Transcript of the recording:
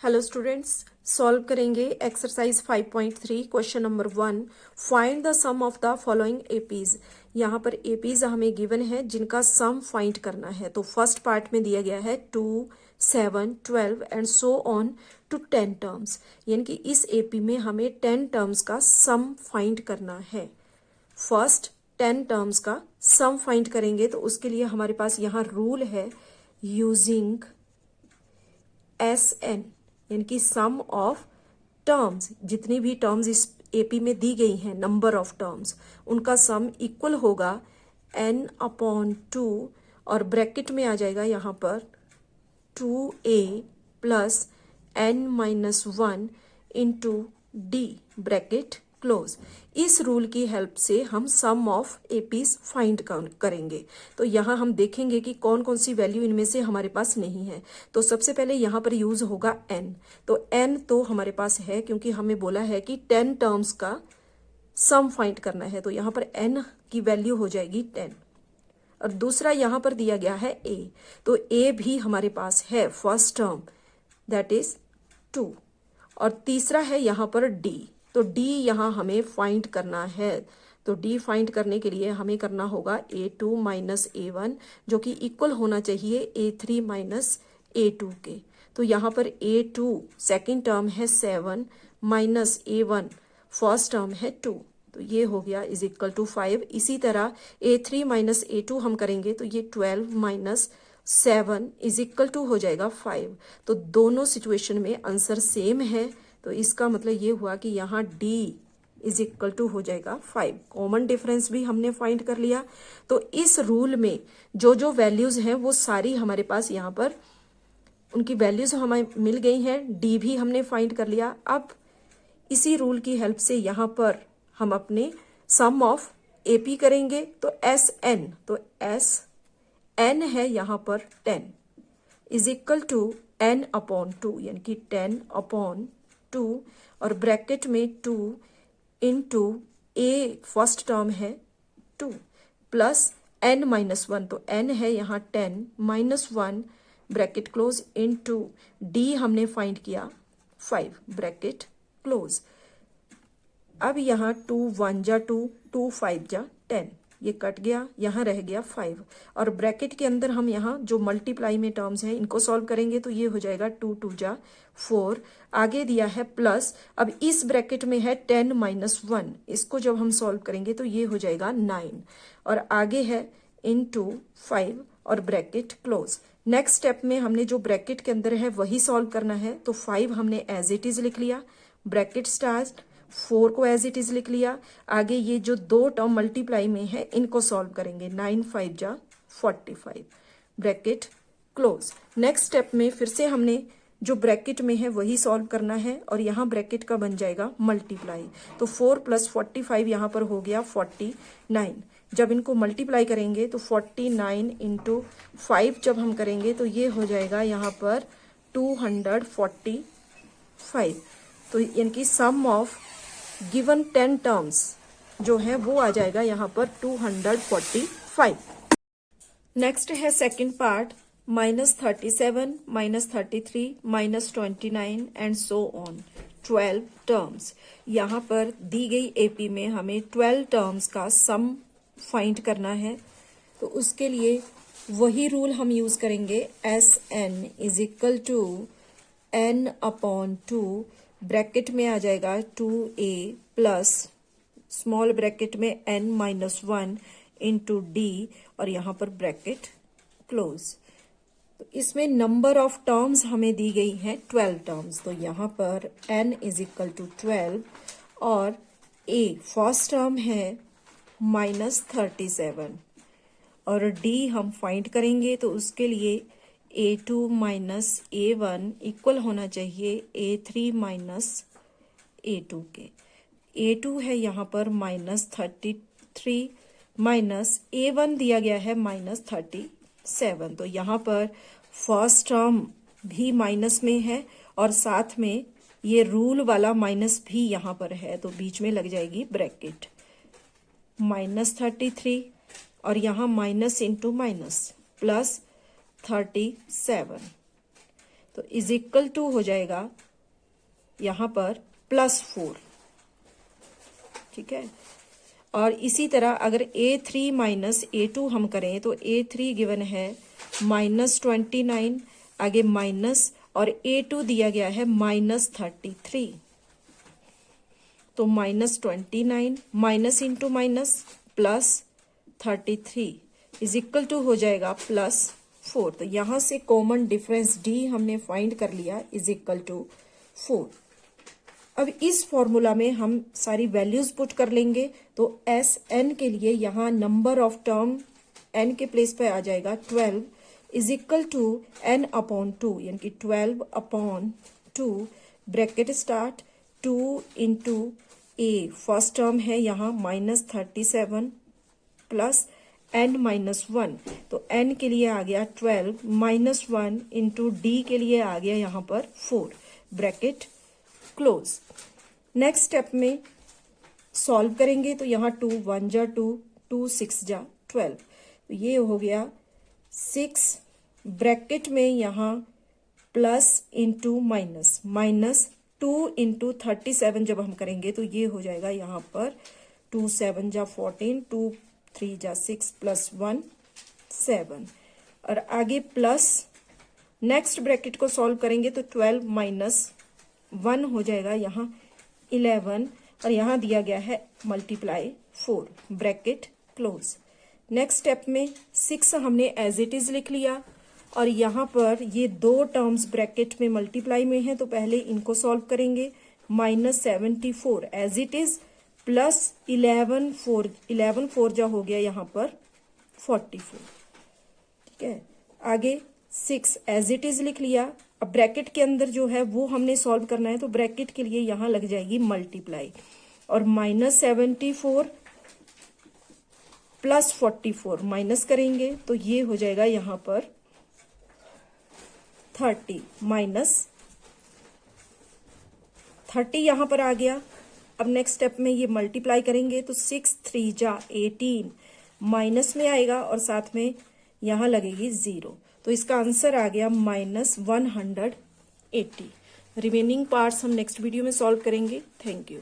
Hello students, solve करेंगे exercise 5.3 question number 1। Find the sum of the following APs. यहाँ पर APs हमें given है जिनका सम फाइंड करना है। तो फर्स्ट पार्ट में दिया गया है 2, 7, 12 and so on to 10 terms, यानी कि इस एपी में हमें 10 टर्म्स का सम फाइंड करना है। फर्स्ट 10 टर्म्स का सम फाइंड करेंगे तो उसके लिए हमारे पास यहाँ रूल है यूजिंग SN, यानी कि सम ऑफ टर्म्स। जितनी भी टर्म्स इस एपी में दी गई हैं, नंबर ऑफ टर्म्स, उनका सम इक्वल होगा n/2 और ब्रैकेट में आ जाएगा यहाँ पर 2a plus n-1 into D, bracket close. इस रूल की हेल्प से हम सम ऑफ एपीज फाइंड करेंगे। तो यहाँ हम देखेंगे कि कौन कौन सी वैल्यू इनमें से हमारे पास नहीं है। तो सबसे पहले यहाँ पर यूज होगा n। तो n तो हमारे पास है क्योंकि हमें बोला है कि 10 टर्म्स का सम फाइंड करना है। तो यहाँ पर n की वैल्यू हो जाएगी 10। और दूसरा यहाँ पर दिया गया है a, तो a भी हमारे पास है फर्स्ट टर्म, दैट इज 2। और तीसरा है यहाँ पर d, तो d यहाँ हमें फाइंड करना है। तो d फाइंड करने के लिए हमें करना होगा a2 माइनस a1, जो कि इक्वल होना चाहिए a3 माइनस a2 के। तो यहाँ पर a2 सेकेंड टर्म है 7 माइनस a1 फर्स्ट टर्म है 2, तो ये हो गया इज इक्वल टू 5। इसी तरह a3 माइनस a2 हम करेंगे तो ये 12 माइनस 7 इज इक्वल टू हो जाएगा 5। तो दोनों सिचुएशन में आंसर सेम है, तो इसका मतलब ये हुआ कि यहाँ d इज इक्वल टू हो जाएगा 5। कॉमन डिफरेंस भी हमने फाइंड कर लिया। तो इस रूल में जो जो वैल्यूज हैं वो सारी हमारे पास यहाँ पर उनकी वैल्यूज हमें मिल गई हैं। d भी हमने फाइंड कर लिया। अब इसी रूल की हेल्प से यहाँ पर हम अपने सम ऑफ एपी करेंगे। तो SN, तो SN है यहाँ पर 10 इज इक्वल टू n/2, यानी कि 10/2 और ब्रैकेट में 2 इंटू a फर्स्ट टर्म है 2 प्लस n-1, तो n है यहाँ 10 minus 1 bracket close into d हमने फाइंड किया 5 ब्रैकेट क्लोज। अब यहाँ 2 1 जा 2, 2 5 जा 10, ये कट गया, यहाँ रह गया 5 और ब्रैकेट के अंदर हम यहाँ जो मल्टीप्लाई में टर्म्स हैं इनको सॉल्व करेंगे तो ये हो जाएगा 2 2 जा 4, आगे दिया है प्लस। अब इस ब्रैकेट में है 10 माइनस 1, इसको जब हम सॉल्व करेंगे तो ये हो जाएगा 9 और आगे है इनटू 5 और ब्रैकेट क्लोज। नेक्स्ट स्टेप में हमने जो ब्रैकेट के अंदर है वही सॉल्व करना है। तो 5 हमने एज इट इज लिख लिया, ब्रैकेट स्टार्ट 4 को एज इट इज लिख लिया। आगे ये जो दो टर्म मल्टीप्लाई में है इनको सॉल्व करेंगे, 9 5 जा 45 ब्रैकेट क्लोज। नेक्स्ट स्टेप में फिर से हमने जो ब्रैकेट में है वही सॉल्व करना है और यहाँ ब्रैकेट का बन जाएगा मल्टीप्लाई। तो 4 प्लस 45 यहाँ पर हो गया 49। जब इनको मल्टीप्लाई करेंगे तो 49 इंटू 5 जब हम करेंगे तो ये हो जाएगा यहाँ पर 245। तो यानी कि सम ऑफ गिवन 10 टर्म्स जो है वो आ जाएगा यहाँ पर 245। नेक्स्ट है second part, -37, -33, -29 and so on 12 terms. यहाँ पर दी गई एपी में हमें 12 टर्म्स का सम फाइंड करना है। तो उसके लिए वही रूल हम यूज करेंगे, SN is equal to n/2, bracket में आ जाएगा 2a प्लस स्मॉल ब्रैकेट में n-1 इंटू डी और यहाँ पर ब्रैकेट क्लोज। तो इसमें नंबर ऑफ टर्म्स हमें दी गई हैं 12 टर्म्स। तो यहाँ पर n इज इक्वल टू 12 और a फर्स्ट टर्म है -37 और d हम फाइंड करेंगे तो उसके लिए a2 माइनस a1 इक्वल होना चाहिए a3 माइनस a2 के। a2 है यहाँ पर -33 माइनस a1 दिया गया है -37। तो यहाँ पर फर्स्ट टर्म भी माइनस में है और साथ में ये रूल वाला माइनस भी यहाँ पर है, तो बीच में लग जाएगी ब्रैकेट -33 और यहाँ माइनस इंटू माइनस प्लस 37। तो इज इक्वल टू हो जाएगा यहां पर +4, ठीक है। और इसी तरह अगर A3 माइनस A2 हम करें तो A3 गिवन है -29, आगे माइनस, और A2 दिया गया है -33, तो -29 minus into minus +33 is equal to हो जाएगा +4। तो यहां से कॉमन डिफरेंस D हमने फाइंड कर लिया इज इक्वल टू 4। अब इस फॉर्मूला में हम सारी वैल्यूज पुट कर लेंगे, तो एस एन के लिए यहाँ नंबर ऑफ टर्म एन के प्लेस पे आ जाएगा 12 इज इक्वल टू n/2, यानी कि 12/2 ब्रैकेट स्टार्ट 2 इंटू ए, फर्स्ट टर्म है यहाँ -37 प्लस n-1, तो n के लिए आ गया 12 -1 इंटू डी के लिए आ गया यहाँ पर 4 ब्रैकेट क्लोज। नेक्स्ट स्टेप में सॉल्व करेंगे तो यहाँ 2 1 जा 2, 2 6 जा 12, तो ये हो गया 6 ब्रैकेट में यहाँ प्लस इंटू माइनस, -2 इंटू 37 जब हम करेंगे तो ये हो जाएगा यहाँ पर 2 7 जा 14, 2 3 जा 6 प्लस 1 7, और आगे प्लस नेक्स्ट ब्रैकेट को सॉल्व करेंगे तो 12 माइनस 1 हो जाएगा यहाँ 11, और यहाँ दिया गया है multiply 4 bracket close. Next step में 6 हमने एज इट इज लिख लिया, और यहाँ पर ये दो टर्म्स ब्रैकेट में मल्टीप्लाई में है तो पहले इनको सॉल्व करेंगे। -74 एज इट इज प्लस 11 4 जा हो गया यहाँ पर 44, ठीक है। आगे 6 एज इट इज लिख लिया, अब ब्रैकेट के अंदर जो है वो हमने सॉल्व करना है, तो ब्रैकेट के लिए यहां लग जाएगी मल्टीप्लाई, और -74 प्लस 44 माइनस करेंगे तो ये हो जाएगा यहां पर 30 माइनस 30 यहां पर आ गया। अब नेक्स्ट स्टेप में ये मल्टीप्लाई करेंगे तो 6 3 जा 18 माइनस में आएगा, और साथ में यहां लगेगी 0, तो इसका आंसर आ गया -180। रिमेनिंग पार्ट्स हम नेक्स्ट वीडियो में सॉल्व करेंगे। Thank you.